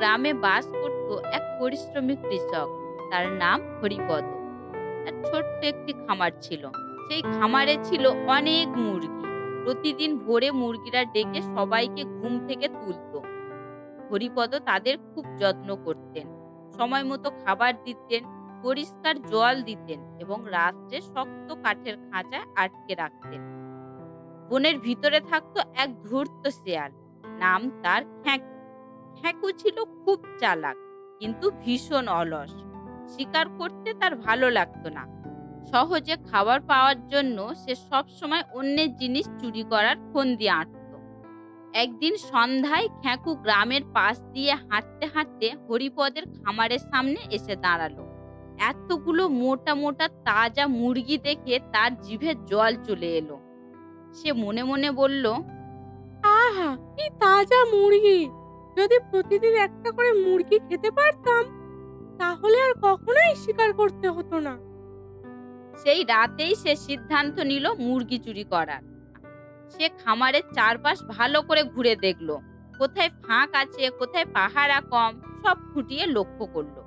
গ্রামে বাস করত এক পরিশ্রমী কৃষক। তার নাম হরিপদ। তার ছোট্ট একটি খামার ছিল। সেই খামারে ছিল অনেক মুরগি। প্রতিদিন ভোরে মুরগিরা ডেকে সবাইকে ঘুম থেকে তুলত। হরিপদ তাদের খুব যত্ন করতেন। সময় মতো খাবার দিতেন, পরিষ্কার জল দিতেন এবং রাত্রে শক্ত কাঠের খাঁচায় আটকে রাখতেন। বনের ভিতরে থাকতো এক ধূর্ত শেয়াল। নাম তার খ্যাঁকু। খ্যাঁকু ছিল খুব চালাক, কিন্তু ভীষণ অলস। শিকার করতে তার ভালো লাগতো না। সহজে খাবার পাওয়ার জন্য সে সবসময় অন্যের জিনিস চুরি করার ফন্দি আঁটত। একদিন সন্ধ্যায় খ্যাঁকু গ্রামের পাশ দিয়ে হাঁটতে হাঁটতে হরিপদের খামারের সামনে এসে দাঁড়ালো। এতগুলো মোটা মোটা তাজা মুরগি দেখে তার জিভে জল চলে এলো। সে মনে মনে বলল, আহা! কি তাজা মুরগি! যদি প্রতিদিন একটা করে মুরগি খেতে পারতাম, তাহলে আর কখনোই শিকার করতে হতো না। সেই রাতেই সে সিদ্ধান্ত নিল মুরগি চুরি করার। সে খামারের চারপাশ ভালো করে ঘুরে দেখলো, কোথায় ফাঁক আছে, কোথায় পাহারা কম, সব খুঁটিয়ে লক্ষ্য করলো।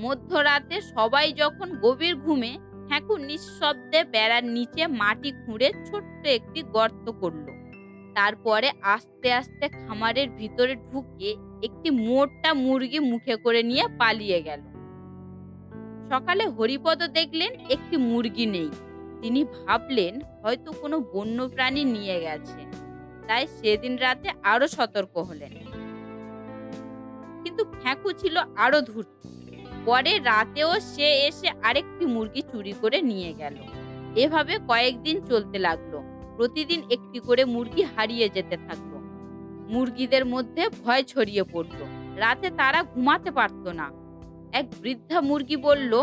মধ্যরাতে সবাই যখন গভীর ঘুমে, হ্যাকু নিঃশব্দে বেড়ার নিচে মাটি খুঁড়ে ছোট্ট একটি গর্ত করলো। তারপরে আস্তে আস্তে খামারের ভিতরে ঢুকে একটি মোটা মুরগি মুখে করে নিয়ে পালিয়ে গেল। সকালে হরিপদ দেখলেন একটি মুরগি নেই। তিনি ভাবলেন হয়তো কোনো বন্যপ্রাণী নিয়ে গেছে। তাই সেদিন রাতে আরো সতর্ক হলেন। কিন্তু ফ্যাঁকু ছিল আরো ধূর্ত। পরে রাতেও সে এসে আরেকটি মুরগি চুরি করে নিয়ে গেল। এভাবে কয়েকদিন চলতে লাগলো। প্রতিদিন একটি করে মুরগি হারিয়ে যেতে থাকলো। মুরগিদের মধ্যে ভয় ছড়িয়ে পড়লো। রাতে তারা ঘুমাতে পারতো না। এক বৃদ্ধা মুরগি বলল,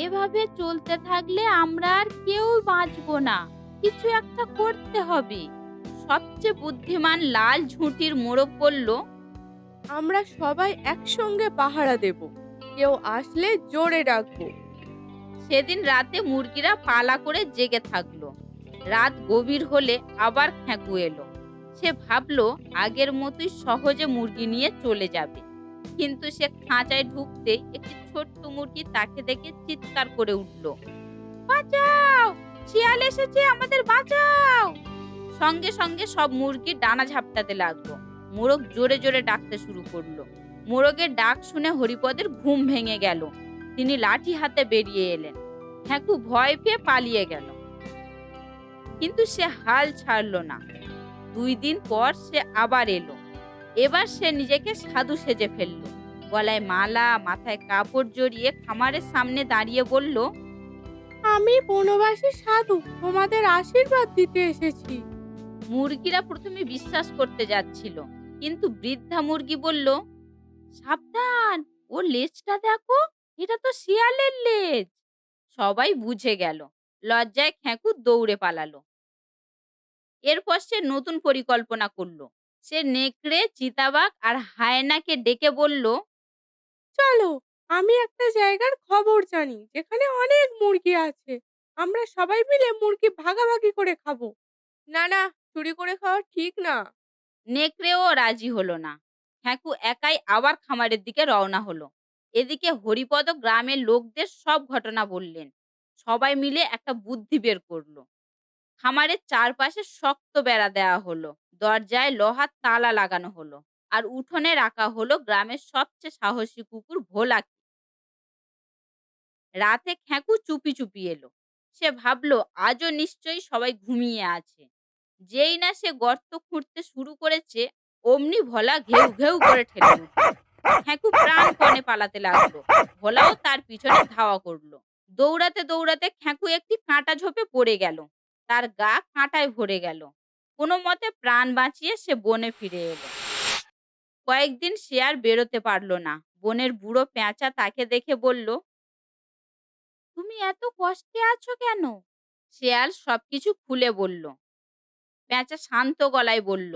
এভাবে চলতে থাকলে আমরা আর কেউ বাঁচবো না। কিছু একটা করতে হবে। সবচেয়ে বুদ্ধিমান লাল ঝুঁটির মোড়ক বলল, আমরা সবাই একসঙ্গে পাহারা দেব। কেউ আসলে জোরে ডাকবো। সেদিন রাতে মুরগিরা পালা করে জেগে থাকলো। রাত গভীর হলে আবার খেঁকু এলো। সে ভাবলো আগের মতোই সহজে মুরগি নিয়ে চলে যাবে। কিন্তু সে খাঁচায় ঢুকতেই একটি ছোট্ট মুরগি তাকে দেখে চিৎকার করে উঠল, বাঁচাও! শিয়াল এসেছে, আমাদের বাঁচাও! সঙ্গে সঙ্গে সব মুরগি ডানা ঝাপটাতে লাগলো। মোরগ জোরে জোরে ডাকতে শুরু করলো। মোরগের ডাক শুনে হরিপদের ঘুম ভেঙে গেল। তিনি লাঠি হাতে বেরিয়ে এলেন। হ্যাকু ভয় পেয়ে পালিয়ে গেল। কিন্তু সে হাল ছাড়লো না। 2 দিন পর সে আবার এলো। এবার সে নিজেকে সাধু সেজে ফেললো। গলায় মালা, মাথায় কাপড় জড়িয়ে খামারের সামনে দাঁড়িয়ে বলল, আমি বনবাসী সাধু, তোমাদের আশীর্বাদ দিতে এসেছি। মুরগিরা প্রথমে বিশ্বাস করতে যাচ্ছিল, কিন্তু বৃদ্ধা মুরগি বলল, সাবধান, ওর লেজটা দেখো, এটা তো শিয়ালের লেজ। সবাই বুঝে গেল। লজ্জায় খেঁকু দৌড়ে পালালো। এরপর সে নতুন পরিকল্পনা করলো। সে নেকড়ে, চিতাবাঘ আর হায়নাকে ডেকে বলল, চলো, আমি একটা জায়গার খবর জানি যেখানে অনেক মুরগি আছে। আমরা সবাই মিলে মুরগি ভাগাভাগি করে খাবো। না না, চুরি করে খাওয়া ঠিক না। নেকড়েও রাজি হলো না। হ্যাকু একাই আবার খামারের দিকে রওনা হলো। এদিকে হরিপদ গ্রামের লোকদের সব ঘটনা বললেন। সবাই মিলে একটা বুদ্ধি বের করলো। খামারের চারপাশে শক্ত বেড়া দেওয়া হলো। দরজায় লোহার তালা লাগানো হলো। আর উঠোনে রাখা হলো গ্রামের সবচেয়ে সাহসী কুকুর ভোলাকে। রাতে খেঁকু চুপি চুপি এলো। সে ভাবলো আজও নিশ্চয়ই সবাই ঘুমিয়ে আছে। যেই না সে গর্ত খুঁড়তে শুরু করেছে, অমনি ভোলা ঘেউ ঘেউ করে ঠেলে উঠল। হ্যাকু প্রাণপণে পালাতে লাগলো। ভোলাও তার পিছনে ধাওয়া করলো। দৌড়াতে দৌড়াতে খেঁকু একটি কাঁটা ঝোপে পড়ে গেল। তার গা কাঁটায় ভরে গেল। কোনো মতে প্রাণ বাঁচিয়ে সে বনে ফিরে এলো। কয়েকদিন সে আর বেরোতে পারলো না। বনের বুড়ো পেঁচা তাকে দেখে বলল, তুমি এত কষ্টে আছো কেন? শেয়াল সবকিছু খুলে বলল। পেঁচা শান্ত গলায় বলল,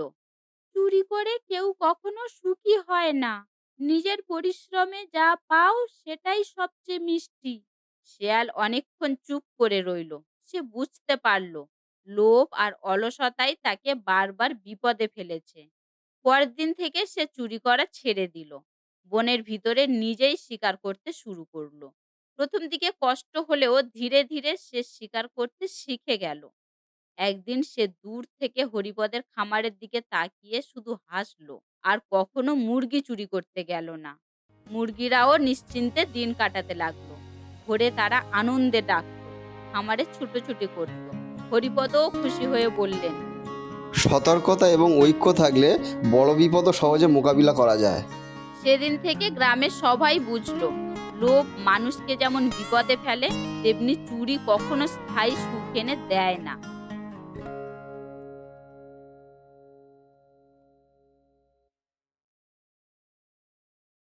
চুরি করে কেউ কখনো সুখী হয় না। নিজের পরিশ্রমে যা পাও সেটাই সবচেয়ে মিষ্টি। শেয়াল অনেকক্ষণ চুপ করে রইল। সে বুঝতে পারল লোভ আর অলসতাই তাকে বারবার বিপদে ফেলেছে। পরের দিন থেকে সে চুরি করা ছেড়ে দিল। বনের ভিতরে নিজেই শিকার করতে শুরু করলো। প্রথম দিকে কষ্ট হলেও ধীরে ধীরে সে শিকার করতে শিখে গেল। একদিন সে দূর থেকে হরিপদের খামারের দিকে তাকিয়ে শুধু হাসলো, আর কখনো মুরগি চুরি করতে গেল না। মুরগিরাও নিশ্চিন্তে দিন কাটাতে লাগলো। ভোরে তারা আনন্দে ডাকতো, খামারে ছুটোছুটি করত। হরিপদও খুশি হয়ে বললেন, সতর্কতা এবং ঐক্য থাকলে বড় বিপদও সহজে মোকাবিলা করা যায়। সেদিন থেকে গ্রামের সবাই বুঝলো, লোভ মানুষকে যেমন বিপদে ফেলে, তেমনি চুরি কখনো স্থায়ী সুখ এনে দেয় না।